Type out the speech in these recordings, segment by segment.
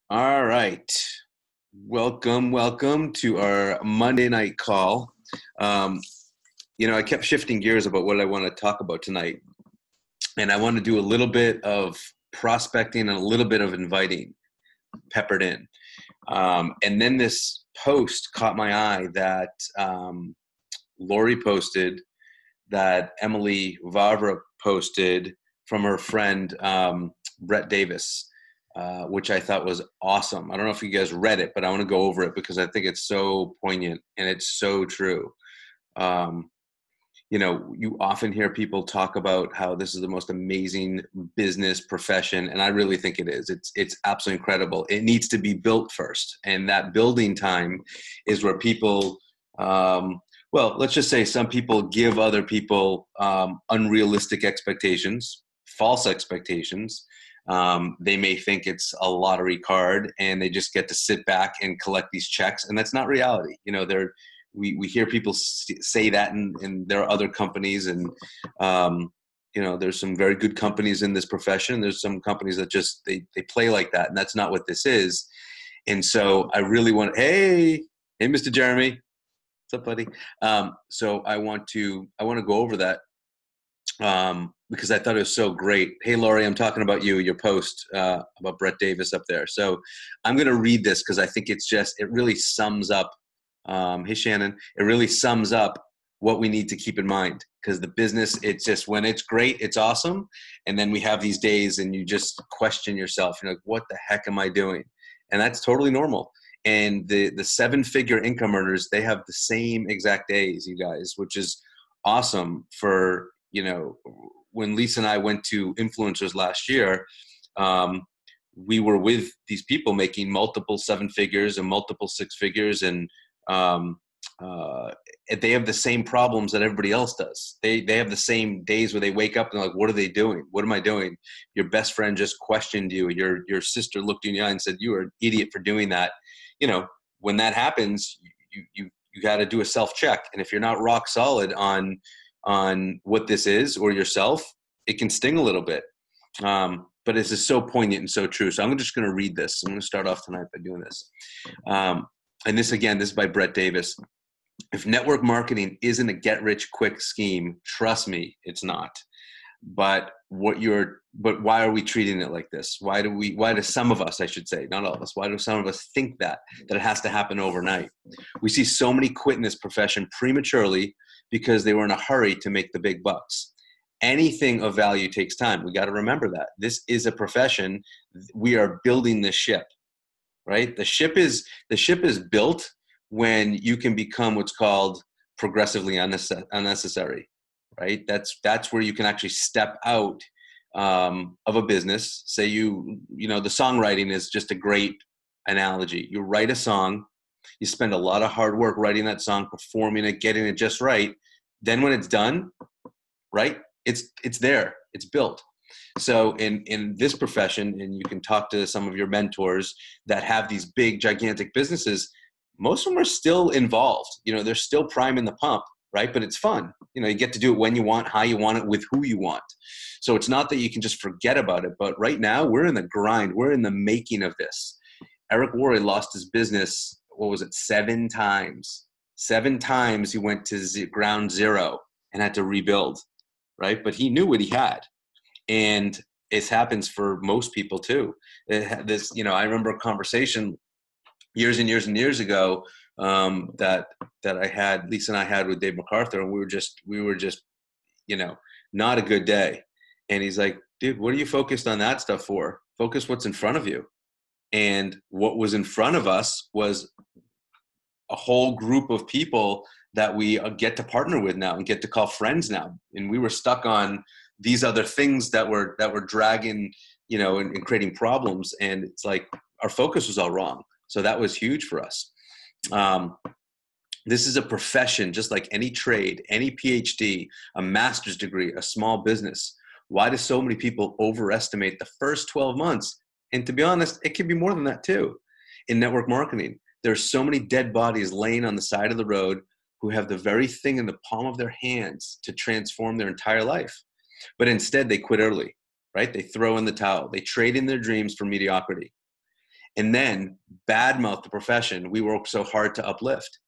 All right. Welcome to our Monday night call. Um, I kept shifting gears about what I want to talk about tonight. And I want to do a little bit of prospecting and a little bit of inviting peppered in. And then this post caught my eye that Lori posted, that Emily Vavra posted from her friend Brett Davis, which I thought was awesome. I don't know if you guys read it, but I want to go over it because I think it's so poignant and it's so true. Um, you often hear people talk about how this is the most amazing business profession, and I really think it is. It's absolutely incredible. It needs to be built first, and that building time is where people, let's just say some people give other people unrealistic expectations, false expectations. They may think it's a lottery card, and they just get to sit back and collect these checks, and that's not reality. We hear people say that, and there are other companies, and there's some very good companies in this profession. There's some companies that just they play like that, and that's not what this is. And so I really want, hey, Mr. Jeremy, what's up, buddy? So I want to go over that because I thought it was so great. Hey, Lori, I'm talking about your post about Brett Davis up there. So I'm going to read this because I think it really sums up. Hey, Shannon, it really sums up what we need to keep in mind, because the business, it's just when it's great, it's awesome. And then we have these days and you just question yourself. You're like, what the heck am I doing? And that's totally normal. And the 7-figure income earners, they have the same exact days, you guys, which is awesome. For, when Lisa and I went to influencers last year, we were with these people making multiple 7 figures and multiple 6 figures, and they have the same problems that everybody else does. They have the same days where they wake up and they're like, what are they doing? What am I doing? Your best friend just questioned you. Your sister looked you in the eye and said, you are an idiot for doing that. When that happens, you got to do a self-check. And if you're not rock solid on what this is or yourself, it can sting a little bit. But it's just so poignant and so true. So I'm just going to read this. I'm going to start off tonight by doing this. And this is by Brett Davis. If network marketing isn't a get-rich-quick scheme, trust me, it's not. But why are we treating it like this? Why do some of us, I should say, not all of us, why do some of us think that it has to happen overnight? We see so many quit in this profession prematurely because they were in a hurry to make the big bucks. Anything of value takes time. We got to remember that. This is a profession. We are building this ship. Right? The ship is built when you can become what's called progressively unnecessary, right? That's where you can actually step out of a business. Say the songwriting is just a great analogy. You write a song, you spend a lot of hard work writing that song, performing it, getting it just right. Then when it's done, right? It's there, it's built. So in this profession, and you can talk to some of your mentors that have these big, gigantic businesses, most of them are still involved. They're still priming the pump, right? But it's fun. You get to do it when you want, how you want it, with who you want. So it's not that you can just forget about it. But right now, we're in the grind. We're in the making of this. Eric Worre lost his business, 7 times? 7 times he went to ground zero and had to rebuild, right? But he knew what he had. And it happens for most people too. I remember a conversation years and years and years ago that Lisa and I had with Dave MacArthur, and we were just, not a good day. And he's like, dude, what are you focused on that stuff for? Focus what's in front of you. And what was in front of us was a whole group of people that we get to partner with now and get to call friends now. And we were stuck on these other things that were dragging, and creating problems. And it's like our focus was all wrong. So that was huge for us. This is a profession, just like any trade, any PhD, a master's degree, a small business. Why do so many people overestimate the first 12 months? And to be honest, it can be more than that too. In network marketing, there's so many dead bodies laying on the side of the road who have the very thing in the palm of their hands to transform their entire life. But instead, they quit early, right? They throw in the towel. They trade in their dreams for mediocrity. and then badmouth the profession we work so hard to uplift,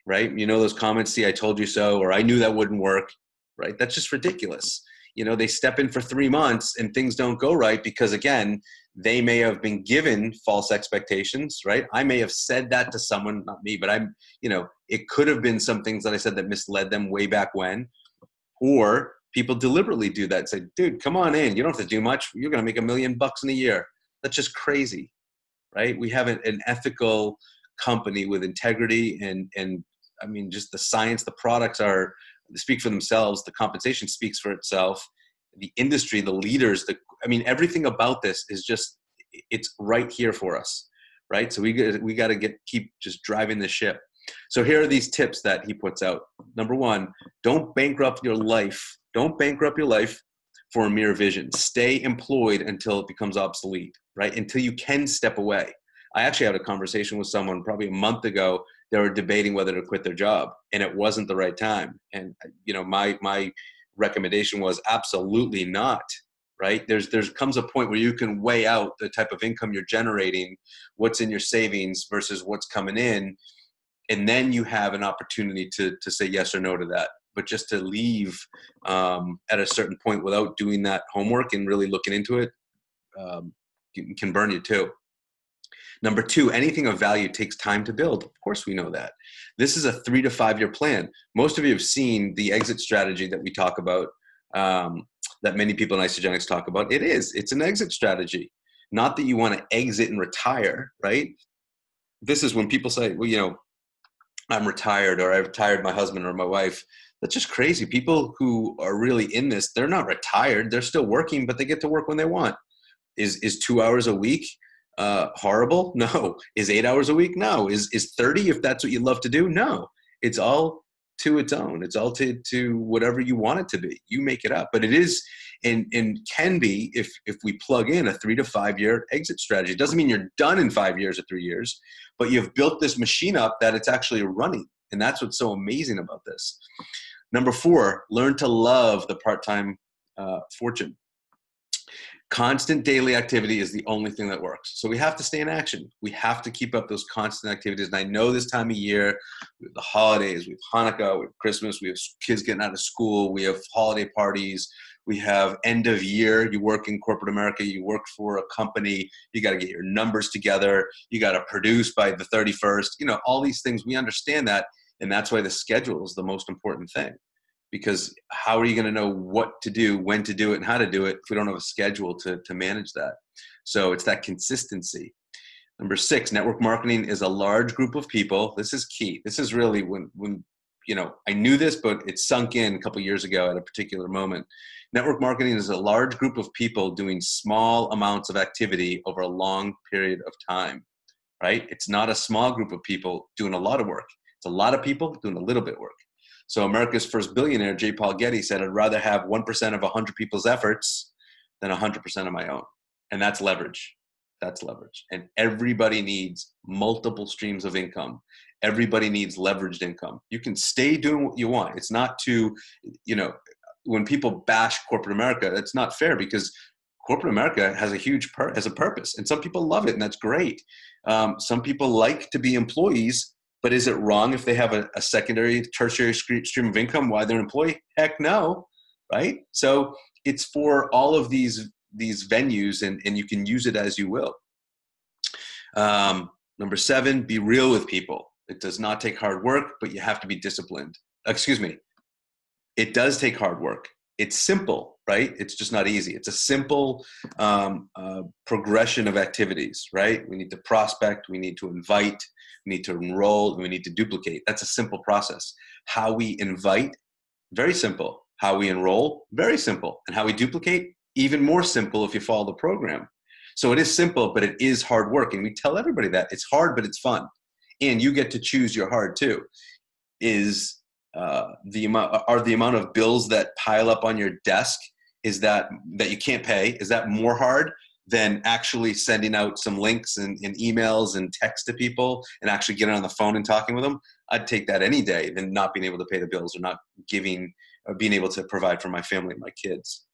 right? You know, those comments, see, I told you so, or I knew that wouldn't work, right? That's just ridiculous. You know, they step in for 3 months and things don't go right because, again, they may have been given false expectations, right? I may have said that to someone, not me, but you know, it could have been some things that I said that misled them way back when. Or people deliberately do that and say, dude, come on in. You don't have to do much. You're going to make $1 million in a year. That's just crazy, right? We have an ethical company with integrity and I mean, just the science, the products speak for themselves. The compensation speaks for itself. The industry, the leaders, I mean, everything about this is just, it's right here for us, right? So we got to keep just driving the ship. So here are these tips that he puts out. Number 1, don't bankrupt your life. Don't bankrupt your life for a mere vision. Stay employed until it becomes obsolete, right? Until you can step away. I actually had a conversation with someone probably a month ago. They were debating whether to quit their job, and it wasn't the right time. And you know, my recommendation was absolutely not. Right? There comes a point where you can weigh out the type of income you're generating, what's in your savings versus what's coming in, and then you have an opportunity to say yes or no to that. But just to leave at a certain point without doing that homework and really looking into it can burn you too. Number 2, anything of value takes time to build. Of course, we know that. This is a 3 to 5 year plan. Most of you have seen the exit strategy that we talk about, that many people in Isagenix talk about. It's an exit strategy. Not that you want to exit and retire, right? This is when people say, well, you know, I'm retired, or I retired my husband or my wife. That's just crazy. People who are really in this, they're not retired. They're still working, but they get to work when they want. Is 2 hours a week horrible? No. Is 8 hours a week? No. Is 30 if that's what you love to do? No. It's all to its own. It's all to whatever you want it to be. You make it up. But it is and can be if we plug in a 3 to 5 year exit strategy. It doesn't mean you're done in 5 years or 3 years, but you've built this machine up that it's actually running. And that's what's so amazing about this. Number 4, learn to love the part-time fortune. Constant daily activity is the only thing that works. So we have to stay in action. We have to keep up those constant activities. And I know this time of year, we have the holidays, we have Hanukkah, we have Christmas, we have kids getting out of school, we have holiday parties, we have end of year. You work in corporate America, you work for a company, you got to get your numbers together, you got to produce by the 31st, you know, all these things. We understand that. And that's why the schedule is the most important thing. Because how are you going to know what to do, when to do it, and how to do it if we don't have a schedule to manage that? So it's that consistency. Number 6, network marketing is a large group of people. This is key. This is really when you know, I knew this, but it sunk in a couple of years ago at a particular moment. Network marketing is a large group of people doing small amounts of activity over a long period of time, right? It's not a small group of people doing a lot of work. It's a lot of people doing a little bit of work. So America's first billionaire, J. Paul Getty, said, I'd rather have 1% of 100 people's efforts than 100% of my own. And that's leverage. That's leverage. And everybody needs multiple streams of income. Everybody needs leveraged income. You can stay doing what you want. It's not to, you know, when people bash corporate America, that's not fair, because corporate America has a huge has a purpose. And some people love it, and that's great. Some people like to be employees. But is it wrong if they have a secondary, tertiary stream of income while they're an employee? Heck no, right? So it's for all of these venues, and you can use it as you will. Number 7, be real with people. It does not take hard work, but you have to be disciplined. Excuse me. It does take hard work. It's simple, right? It's just not easy. It's a simple progression of activities, right? We need to prospect. We need to invite. We need to enroll, and we need to duplicate. That's a simple process. How we invite, very simple. How we enroll, very simple. And how we duplicate, even more simple if you follow the program. So it is simple, but it is hard work. And we tell everybody that. It's hard, but it's fun. And you get to choose your hard too. Is the amount of bills that pile up on your desk, is that you can't pay, is that more hard than actually sending out some links and emails and text to people and actually getting on the phone and talking with them? I'd take that any day than not being able to pay the bills or not being able to provide for my family and my kids.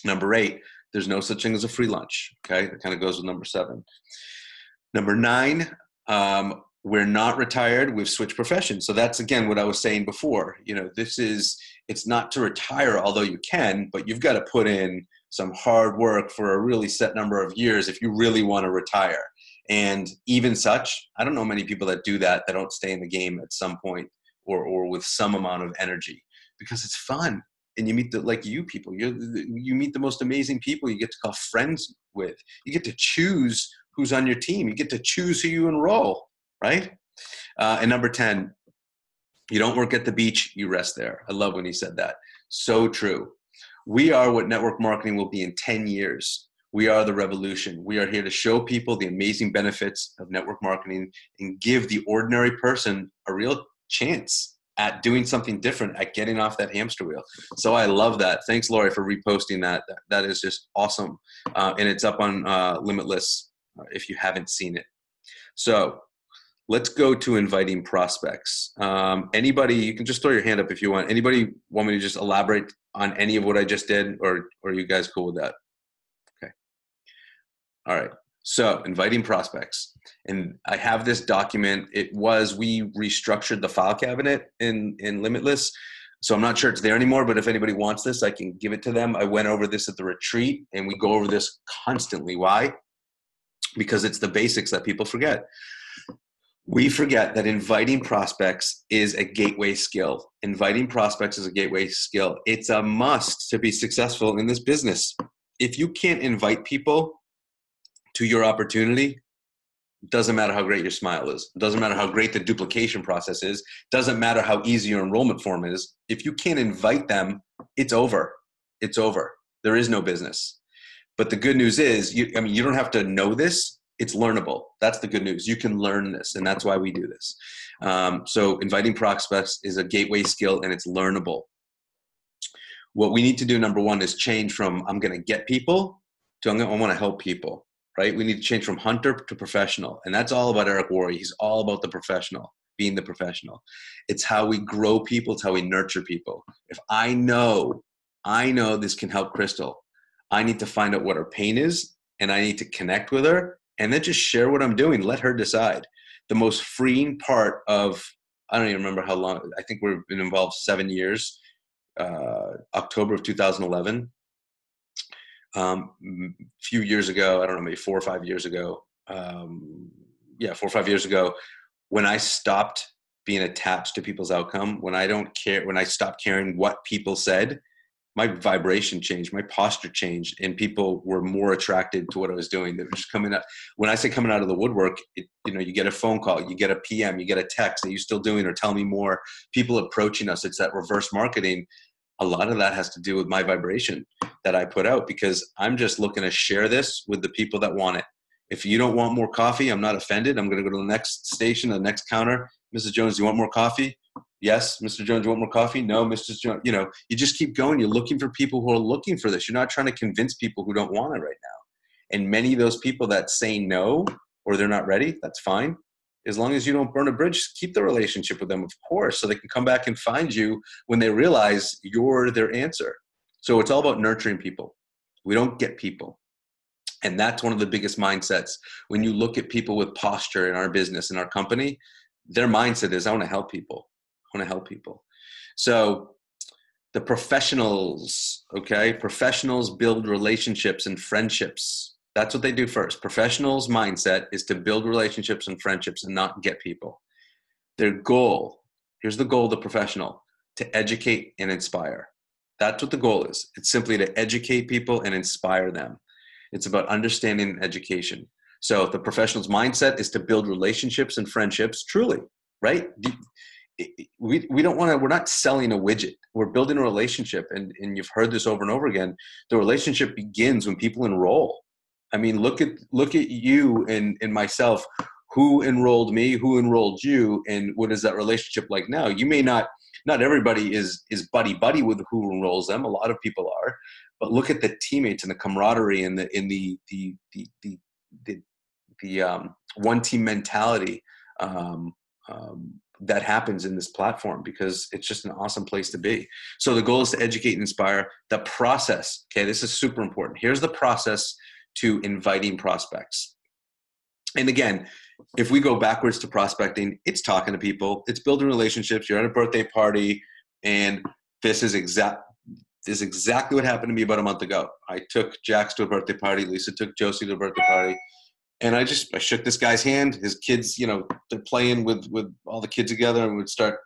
Number 8, there's no such thing as a free lunch. Okay. That kind of goes with number 7. Number 9, we're not retired. We've switched professions. So that's, again, what I was saying before. You know, it's not to retire, although you can, but you've got to put in some hard work for a really set number of years if you really want to retire. And even such, I don't know many people that do that don't stay in the game at some point or with some amount of energy, because it's fun. And you meet like you people, you meet the most amazing people you get to call friends with. You get to choose who's on your team. You get to choose who you enroll, right? And number 10, you don't work at the beach, you rest there. I love when he said that. So true. We are what network marketing will be in 10 years. We are the revolution. We are here to show people the amazing benefits of network marketing and give the ordinary person a real chance at doing something different, at getting off that hamster wheel. So I love that. Thanks, Lori, for reposting that. That is just awesome. And it's up on Limitless if you haven't seen it. So let's go to inviting prospects. Anybody, you can just throw your hand up if you want. Anybody want me to just elaborate on any of what I just did, or are you guys cool with that? Okay. All right. So inviting prospects. And I have this document. We restructured the file cabinet in Limitless. So I'm not sure it's there anymore, but if anybody wants this, I can give it to them. I went over this at the retreat, and we go over this constantly. Why? Because it's the basics that people forget. We forget that inviting prospects is a gateway skill. Inviting prospects is a gateway skill. It's a must to be successful in this business. If you can't invite people to your opportunity, doesn't matter how great your smile is. Doesn't matter how great the duplication process is. Doesn't matter how easy your enrollment form is. If you can't invite them, it's over. It's over. There is no business. But the good news is, you don't have to know this. It's learnable. That's the good news. You can learn this, and that's why we do this. So inviting prospects is a gateway skill, and it's learnable. What we need to do, number 1, is change from I'm going to get people to I want to help people, right? We need to change from hunter to professional, and that's all about Eric Worre. He's all about the professional, being the professional. It's how we grow people. It's how we nurture people. If I know this can help Crystal, I need to find out what her pain is, and I need to connect with her, and then just share what I'm doing. Let her decide. The most freeing part of, I don't even remember how long, I think we've been involved 7 years, October of 2011. Few years ago, I don't know, maybe 4 or 5 years ago. 4 or 5 years ago, when I stopped being attached to people's outcome, when I stopped caring what people said, my vibration changed, my posture changed, and people were more attracted to what I was doing. They were just coming up. When I say coming out of the woodwork, you get a phone call, you get a PM, you get a text, are you still doing, or tell me more. People approaching us. It's that reverse marketing. A lot of that has to do with my vibration that I put out, because I'm just looking to share this with the people that want it. If you don't want more coffee, I'm not offended. I'm going to go to the next station, the next counter. Mrs. Jones, do you want more coffee? Yes. Mr. Jones, you want more coffee? No. Mr. Jones, you just keep going. You're looking for people who are looking for this. You're not trying to convince people who don't want it right now. And many of those people that say no, or they're not ready, that's fine. As long as you don't burn a bridge, keep the relationship with them, of course, so they can come back and find you when they realize you're their answer. So it's all about nurturing people. We don't get people. And that's one of the biggest mindsets. When you look at people with posture in our business, in our company, their mindset is, I want to help people. I want to help people. So the professionals, okay? Professionals build relationships and friendships. That's what they do first. Professionals' mindset is to build relationships and friendships and not get people. Their goal, here's the goal of the professional, to educate and inspire. That's what the goal is. It's simply to educate people and inspire them. It's about understanding and education. So the professional's mindset is to build relationships and friendships, truly, right? We don't want to, we're not selling a widget. We're building a relationship. And you've heard this over and over again. The relationship begins when people enroll. I mean, look at you and myself. Who enrolled me? Who enrolled you? And what is that relationship like now? You may not everybody is buddy with who enrolls them. A lot of people are, but look at the teammates and the camaraderie and the one team mentality that happens in this platform, because it's just an awesome place to be. So the goal is to educate and inspire. The process, okay, this is super important. Here's the process to inviting prospects. And again, if we go backwards to prospecting, it's talking to people, it's building relationships. You're at a birthday party, and this is exactly what happened to me about a month ago. I took Jax to a birthday party. Lisa took Josie to a birthday party. And I shook this guy's hand. His kids, they're playing with all the kids together, and would start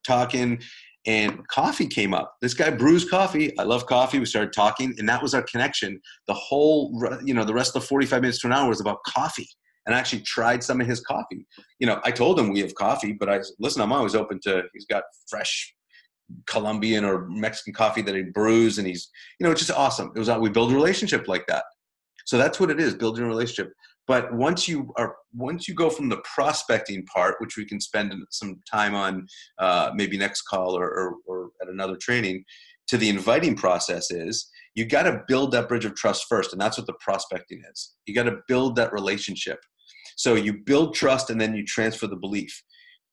talking, and coffee came up. This guy brews coffee. I love coffee. We started talking, and that was our connection. The whole, the rest of the 45 minutes to an hour was about coffee. And I actually tried some of his coffee. I told him we have coffee, but I said, listen, I'm always open to, he's got fresh Colombian or Mexican coffee that he brews, and he's, it's just awesome. We build a relationship like that. So that's what it is, building a relationship. But once you go from the prospecting part, which we can spend some time on maybe next call or at another training, to the inviting process is, you got to build that bridge of trust first. And that's what the prospecting is. You got to build that relationship. So you build trust, and then you transfer the belief.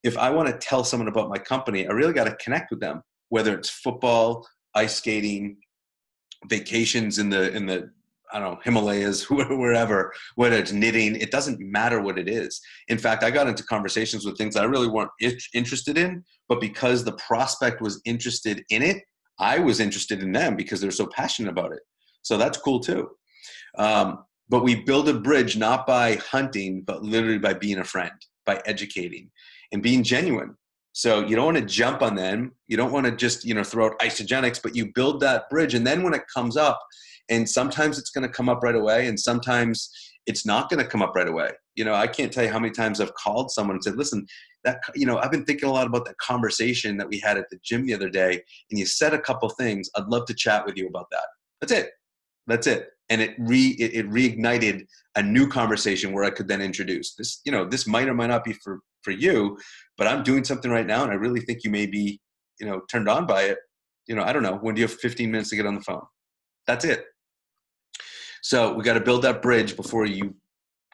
If I want to tell someone about my company, I really got to connect with them, whether it's football, ice skating, vacations in the I don't know, Himalayas, wherever, whether it's knitting, it doesn't matter what it is. In fact, I got into conversations with things I really weren't interested in, but because the prospect was interested in it, I was interested in them because they're so passionate about it. So that's cool too. But we build a bridge not by hunting, but literally by being a friend, by educating and being genuine. So you don't want to jump on them. You don't want to just, throw out Isagenix, but you build that bridge. And then when it comes up, and sometimes it's going to come up right away, and sometimes it's not going to come up right away. I can't tell you how many times I've called someone and said, listen, I've been thinking a lot about that conversation that we had at the gym the other day, and you said a couple things. I'd love to chat with you about that. That's it. And it reignited a new conversation where I could then introduce this. This might or might not be for you, but I'm doing something right now, and I really think you may be, turned on by it. I don't know. When do you have 15 minutes to get on the phone? That's it. So we got to build that bridge before you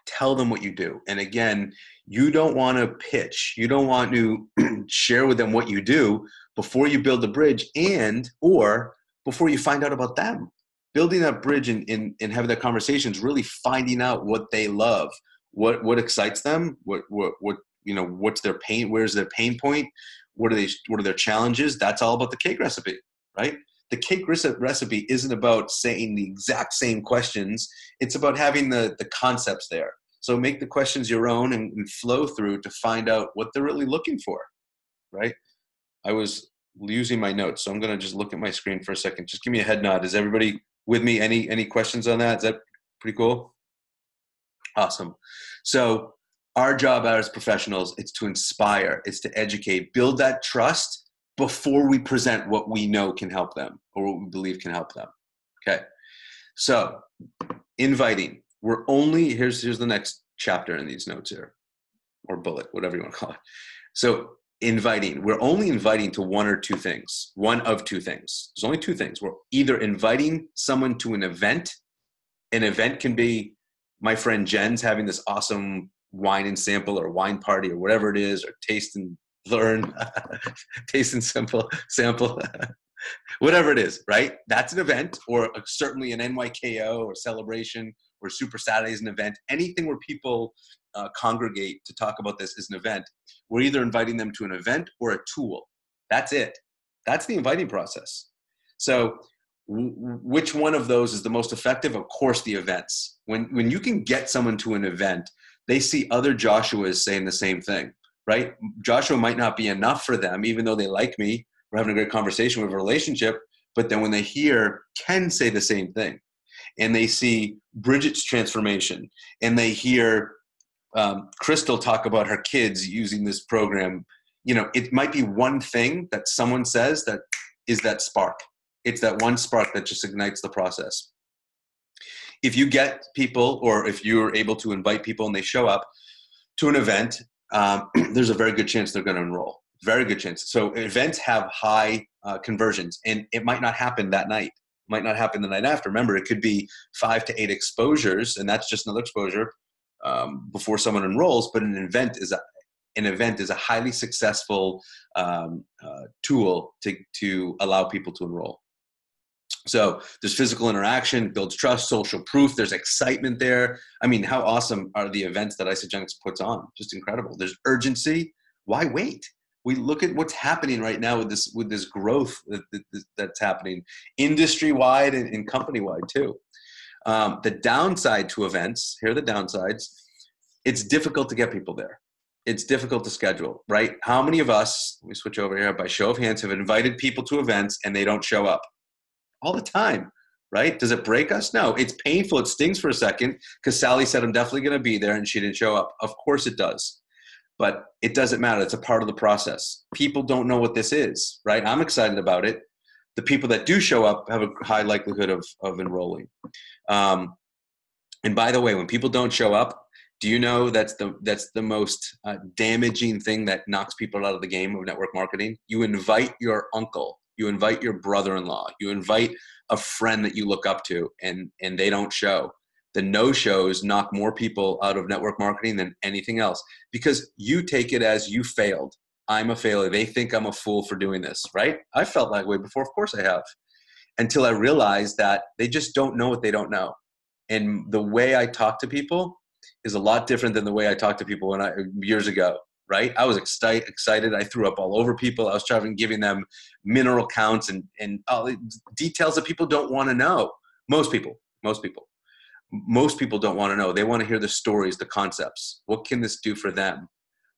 tell them what you do. And again, you don't want to pitch. You don't want to share with them what you do before you build the bridge, or before you find out about them. Building that bridge and having that conversation is really finding out what they love, what excites them, what's their pain, where's their pain point, what are their challenges. That's all about the cake recipe, right? The cake recipe isn't about saying the exact same questions. It's about having the concepts there. So make the questions your own and flow through to find out what they're really looking for, right? I was using my notes, so I'm going to just look at my screen for a second. Just give me a head nod. Is everybody with me? Any questions on that? Is that pretty cool? Awesome. So our job as professionals, it's to inspire, it's to educate, build that trust before we present what we know can help them or what we believe can help them. Okay. So inviting, here's the next chapter in these notes here, or bullet, whatever you want to call it. So inviting, we're only inviting to one of two things. There's only two things. We're either inviting someone to an event. An event can be my friend Jen's having this awesome wine and sample or wine party or whatever it is, or taste and learn, taste and sample, whatever it is, right? That's an event, or certainly an NYKO or celebration, or Super Saturday is an event. Anything where people congregate to talk about this is an event. We're either inviting them to an event or a tool. That's it. That's the inviting process. So which one of those is the most effective? Of course, the events. When you can get someone to an event, they see other Joshuas saying the same thing, right? Joshua might not be enough for them, even though they like me, we're having a great conversation, we have a relationship, but then when they hear Ken say the same thing, and they see Bridget's transformation, and they hear Crystal talk about her kids using this program, it might be one thing that someone says that is that spark. It's that one spark that just ignites the process. If you get people, or if you're able to invite people and they show up to an event, there's a very good chance they're going to enroll. Very good chance. So events have high conversions, and it might not happen that night. It might not happen the night after. Remember, it could be 5 to 8 exposures, and that's just another exposure before someone enrolls. But an event is a highly successful tool to allow people to enroll. So there's physical interaction, builds trust, social proof. There's excitement there. I mean, how awesome are the events that Isagenix puts on? Just incredible. There's urgency. Why wait? We look at what's happening right now with this growth that's happening industry wide and company wide too. The downside to events, here are the downsides. It's difficult to get people there. It's difficult to schedule, right? How many of us, let me switch over here, by show of hands, have invited people to events and they don't show up? All the time, right? Does it break us? No, it's painful. It stings for a second because Sally said, I'm definitely going to be there and she didn't show up. Of course it does, but it doesn't matter. It's a part of the process. People don't know what this is, right? I'm excited about it. The people that do show up have a high likelihood of enrolling. And by the way, when people don't show up, do you know that's the most damaging thing that knocks people out of the game of network marketing? You invite your uncle, you invite your brother-in-law, you invite a friend that you look up to, and they don't show. The no-shows knock more people out of network marketing than anything else because you take it as you failed. I'm a failure. They think I'm a fool for doing this, right? I felt that way before. Of course I have. Until I realized that they just don't know what they don't know. And the way I talk to people is a lot different than the way I talked to people years ago, right? I was excited. I threw up all over people. I was giving them mineral counts and all the details that people don't want to know. Most people don't want to know. They want to hear the stories, the concepts. What can this do for them,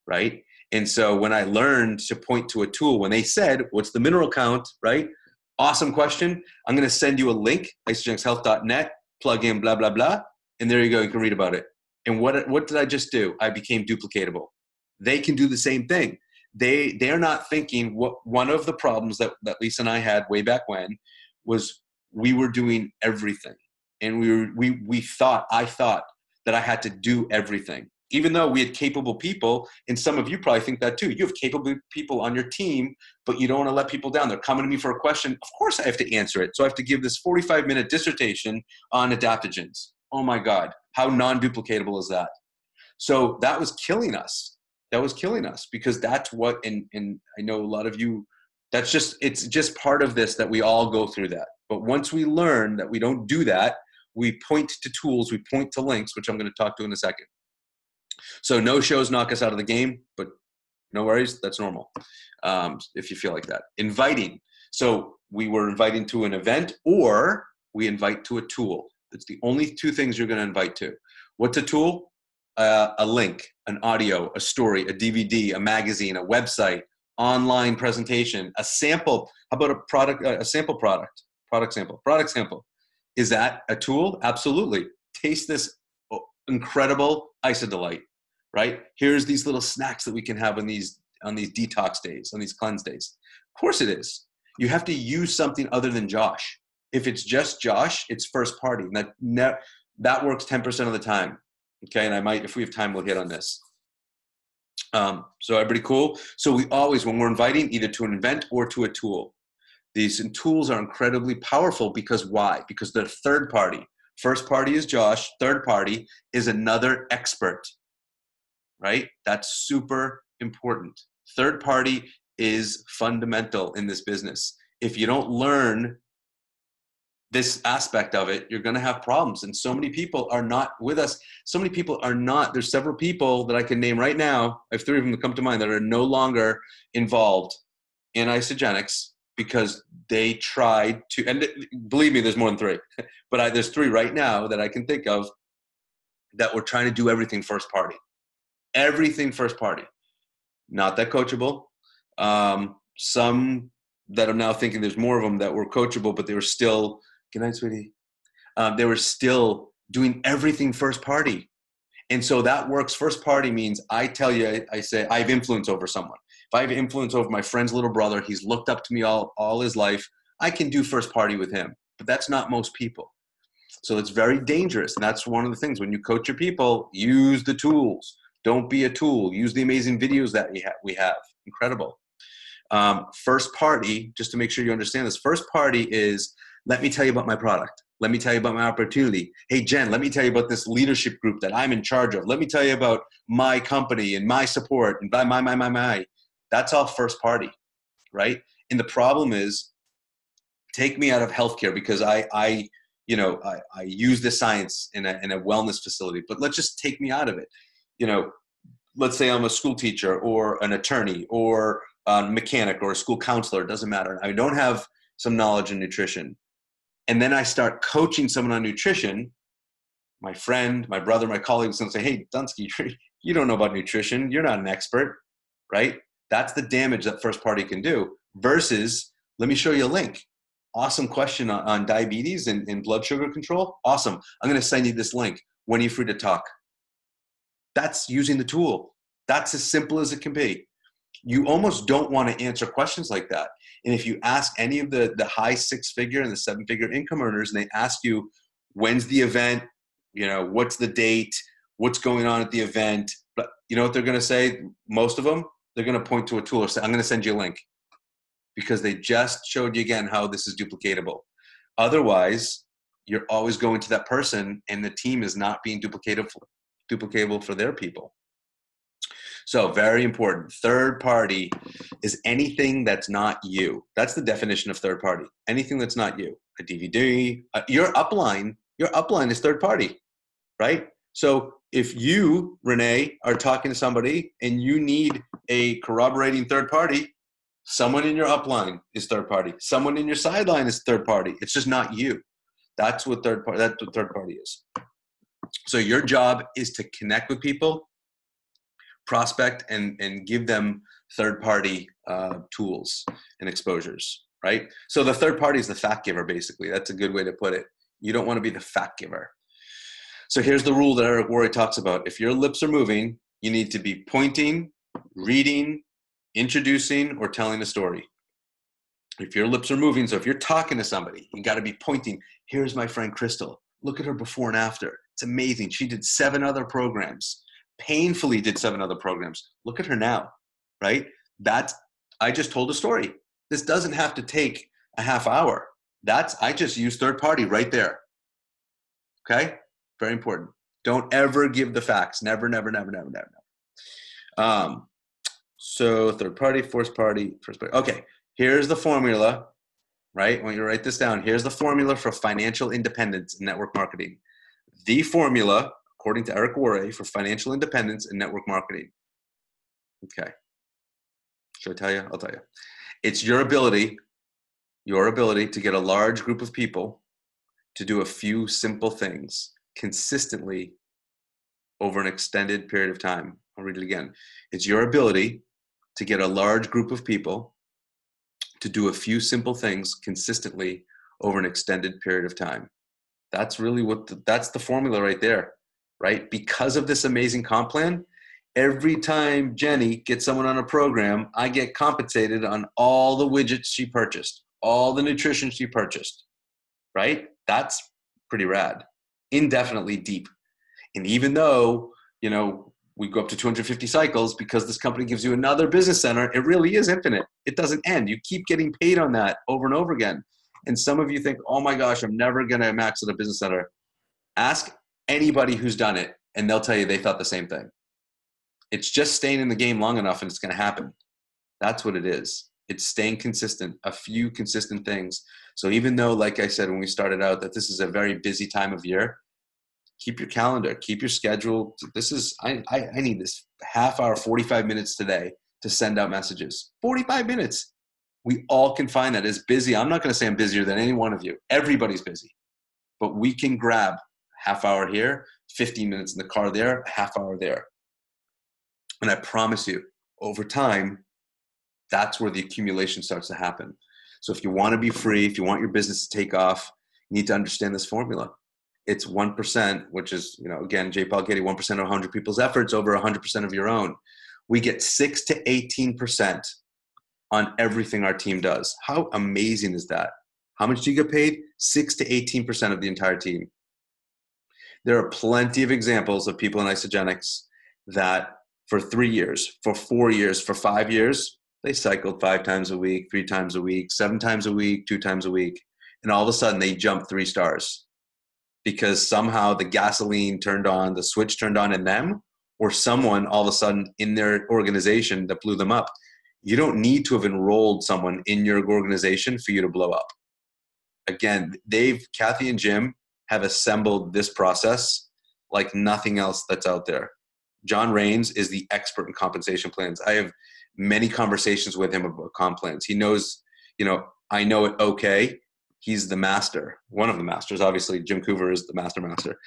right? And so when I learned to point to a tool, when they said, what's the mineral count, right? Awesome question. I'm going to send you a link, isagenixhealth.net, plug in, blah, blah, blah. And there you go. You can read about it. And what did I just do? I became duplicatable. They can do the same thing. They're not thinking what one of the problems that Lisa and I had way back when was we were doing everything. And I thought that I had to do everything. Even though we had capable people, and some of you probably think that too. You have capable people on your team, but you don't want to let people down. They're coming to me for a question. Of course I have to answer it. So I have to give this 45-minute dissertation on adaptogens. Oh my God, how non-duplicatable is that? So that was killing us. Because that's what, and I know a lot of you, it's just part of this that we all go through that. But once we learn that we don't do that, we point to tools, we point to links, which I'm going to talk to in a second. So no shows knock us out of the game, but no worries, that's normal if you feel like that. Inviting. So we were inviting to an event or we invite to a tool. It's the only two things you're going to invite to. What's a tool? A link, an audio, a story, a DVD, a magazine, a website, online presentation, a sample. How about a sample product sample. Is that a tool? Absolutely. Taste this incredible Isadelight, right? Here's these little snacks that we can have on these detox days, on these cleanse days. Of course it is. You have to use something other than Josh. If it's just Josh, it's first party. And that works 10% of the time. Okay, and I might, if we have time, we'll hit on this. So everybody cool? So we always, when we're inviting either to an event or to a tool, these tools are incredibly powerful because why? Because they're third party. First party is Josh. Third party is another expert, right? That's super important. Third party is fundamental in this business. If you don't learn this aspect of it, you're going to have problems. And so many people are not with us. So many people are not. There's several people that I can name right now. I have three of them that come to mind that are no longer involved in Isagenix because they tried to, and believe me, there's more than three, but there's three right now that I can think of that were trying to do everything first party. Everything first party. Not that coachable. Some that I'm now thinking there's more of them that were coachable, but they were still, good night, sweetie. They were still doing everything first party. And so that works. First party means I tell you, I say, I have influence over someone. If I have influence over my friend's little brother, he's looked up to me all his life, I can do first party with him. But that's not most people. So it's very dangerous. And that's one of the things. When you coach your people, use the tools. Don't be a tool. Use the amazing videos that we have. Incredible. First party, just to make sure you understand this, first party is, let me tell you about my product. Let me tell you about my opportunity. Hey, Jen, let me tell you about this leadership group that I'm in charge of. Let me tell you about my company and my support and my. That's all first party, right? And the problem is take me out of healthcare because I use the science in a wellness facility, but let's just take me out of it. Let's say I'm a school teacher or an attorney or a mechanic or a school counselor, it doesn't matter. I don't have some knowledge in nutrition. And then I start coaching someone on nutrition. My friend, my brother, my colleague is going to say, hey, Dunsky, you don't know about nutrition. You're not an expert, right? That's the damage that first party can do versus, let me show you a link. Awesome question on diabetes and blood sugar control. Awesome. I'm going to send you this link. When are you free to talk? That's using the tool. That's as simple as it can be. You almost don't want to answer questions like that. And if you ask any of the high 6-figure and the 7-figure income earners, and they ask you, when's the event? What's the date? What's going on at the event? But you know what they're going to say? Most of them, they're going to point to a tool or say, I'm going to send you a link, because they just showed you again how this is duplicatable. Otherwise, you're always going to that person and the team is not being duplicatable for their people. So very important. Third party is anything that's not you. That's the definition of third party. Anything that's not you. A DVD, your upline is third party, right? So if you, Renee, are talking to somebody and you need a corroborating third party, someone in your upline is third party. Someone in your sideline is third party. It's just not you. That's what third party is. So your job is to connect with people, prospect, and give them third party tools and exposures, right? So the third party is the fact giver, basically. That's a good way to put it. You don't want to be the fact giver. So here's the rule that Eric Worre talks about. If your lips are moving, you need to be pointing, reading, introducing, or telling a story. If your lips are moving, so if you're talking to somebody, you got to be pointing. Here's my friend Crystal. Look at her before and after. It's amazing. She did 7 other programs. Painfully did 7 other programs. Look at her now, right? I just told a story. This doesn't have to take a half hour. I just use third party right there. Okay? Very important. Don't ever give the facts. Never, never, never, never, never, never. So third party, first party. Okay, here's the formula, right? I want you to write this down. Here's the formula for financial independence in network marketing. The formula, according to Eric Worre, for financial independence in network marketing. Okay. Should I tell you? I'll tell you. It's your ability to get a large group of people to do a few simple things consistently over an extended period of time. I'll read it again. It's your ability to get a large group of people to do a few simple things consistently over an extended period of time. That's really that's the formula right there, right? Because of this amazing comp plan, every time Jenny gets someone on a program, I get compensated on all the widgets she purchased, all the nutrition she purchased, right? That's pretty rad. Indefinitely deep. And even though, we go up to 250 cycles because this company gives you another business center, it really is infinite. It doesn't end. You keep getting paid on that over and over again. And some of you think, oh my gosh, I'm never going to max at a business center. Ask anybody who's done it, and they'll tell you they thought the same thing. It's just staying in the game long enough and it's going to happen. That's what it is. It's staying consistent, a few consistent things. So even though, like I said, when we started out, that this is a very busy time of year, keep your calendar, keep your schedule. I need this half hour, 45 minutes today to send out messages. 45 minutes. We all can find that as busy. I'm not going to say I'm busier than any one of you. Everybody's busy. But we can grab half hour here, 15 minutes in the car there, half hour there. And I promise you, over time, that's where the accumulation starts to happen. So if you want to be free, if you want your business to take off, you need to understand this formula. It's 1%, which is, again, J. Paul Getty, 1% of 100 people's efforts over 100% of your own. We get 6 to 18% on everything our team does. How amazing is that? How much do you get paid? 6 to 18% of the entire team. There are plenty of examples of people in Isagenix that for 3 years, for 4 years, for 5 years, they cycled 5 times a week, 3 times a week, 7 times a week, 2 times a week. And all of a sudden they jumped 3 stars. Because somehow the gasoline turned on, the switch turned on in them, or someone all of a sudden in their organization that blew them up. You don't need to have enrolled someone in your organization for you to blow up. again, Kathy and Jim have assembled this process like nothing else that's out there. John Raines is the expert in compensation plans. I have many conversations with him about comp plans. He knows, I know it okay. He's the master, one of the masters. Obviously, Jim Coover is the master.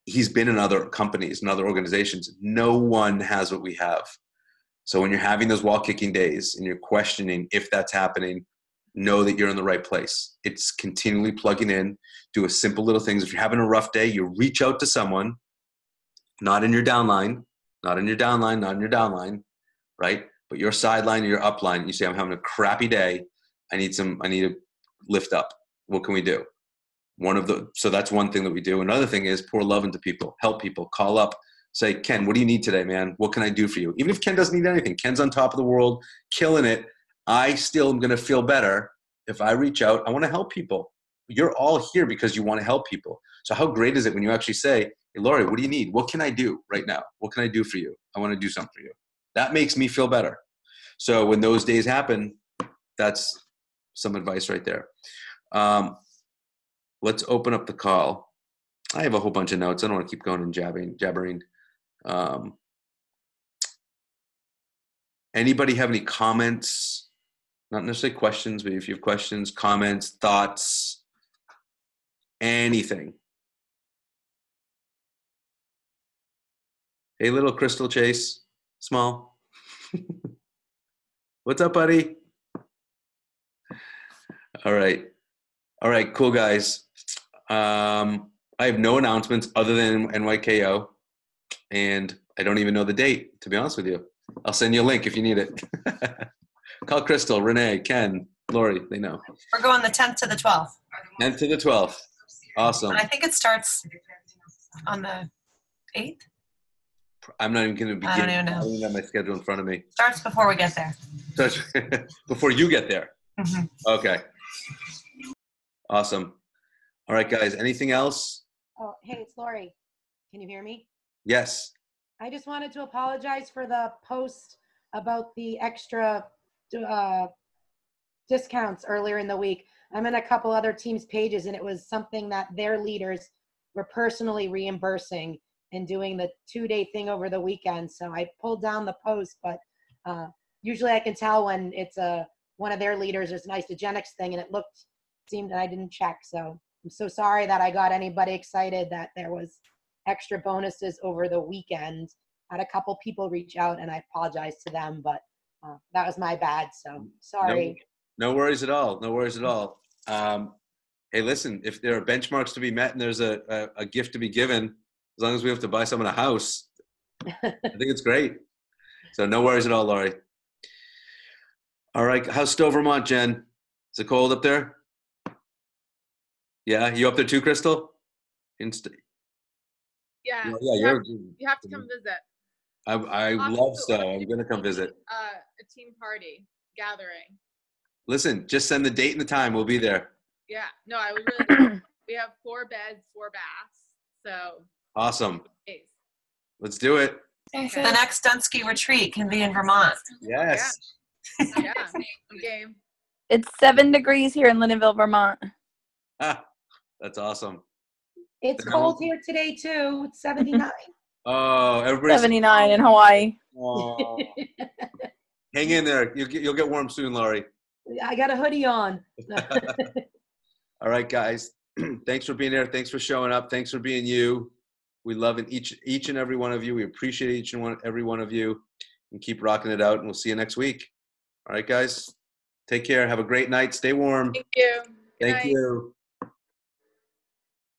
He's been in other companies and other organizations. No one has what we have. So when you're having those wall kicking days and you're questioning if that's happening, know that you're in the right place. It's continually plugging in, do a simple little things. If you're having a rough day, you reach out to someone, not in your downline, right? But your sideline or your upline, and you say, I'm having a crappy day. I need to lift up. What can we do? So that's one thing that we do. Another thing is pour love into people, help people, call up, say, Ken, what do you need today, man? What can I do for you? Even if Ken doesn't need anything, Ken's on top of the world, killing it. I still am going to feel better if I reach out. I want to help people. You're all here because you want to help people. So how great is it when you actually say, hey, Lori, what do you need? What can I do right now? What can I do for you? I want to do something for you. That makes me feel better. So when those days happen, that's some advice right there. Let's open up the call. I have a whole bunch of notes. I don't want to keep going and jabbering. Anybody have any comments? Not necessarily questions, but if you have questions, comments, thoughts, anything. Hey, little Crystal Chase, small. What's up, buddy? All right, cool, guys. I have no announcements other than NYKO, and I don't even know the date, to be honest with you. I'll send you a link if you need it. Call Crystal, Renee, Ken, Lori, they know. We're going the 10th to the 12th. 10th to the 12th. Awesome. And I think it starts on the 8th. I'm not even going to begin. I don't even know. I don't even have my schedule in front of me. Starts before we get there. Before you get there. Mm-hmm. Okay. Awesome. All right, guys. Anything else? Oh, hey, it's Lori. Can you hear me? Yes. I just wanted to apologize for the post about the extra discounts earlier in the week. I'm in a couple other teams' pages, and it was something that their leaders were personally reimbursing and doing the 2-day thing over the weekend. So I pulled down the post, but usually I can tell when it's one of their leaders. There's an Isagenix thing, and it seemed that I didn't check. So I'm so sorry that I got anybody excited that there was extra bonuses over the weekend. I had a couple people reach out, and I apologize to them, but that was my bad. So sorry. No worries at all. No worries at all. Hey, listen, if there are benchmarks to be met and there's a gift to be given, as long as we have to buy someone a house, I think it's great. So no worries at all, Laurie. All right. How's Stowe, Vermont, Jen? Is it cold up there? Yeah. You up there too, Crystal? Yeah. Yeah. You have to come visit. I love Stowe. I'm going to come visit. A team party gathering. Listen, just send the date and the time. We'll be there. Yeah. No, I would really. We have 4 beds, 4 baths. So. Awesome. Let's do it. Okay. The next Dunsky retreat can be in Vermont. Yes. Yeah. Game. It's 7 degrees here in Lynnville, Vermont. That's awesome. It's cold here today too. It's 79. Oh, everybody's 79 in Hawaii. Oh. Hang in there. You'll get warm soon, Laurie. I got a hoodie on. All right, guys. Thanks for being there. Thanks for showing up. Thanks for being you. We love each and every one of you. We appreciate each and every one of you. And keep rocking it out. And we'll see you next week. All right, guys. Take care. Have a great night. Stay warm. Thank you. Thank you.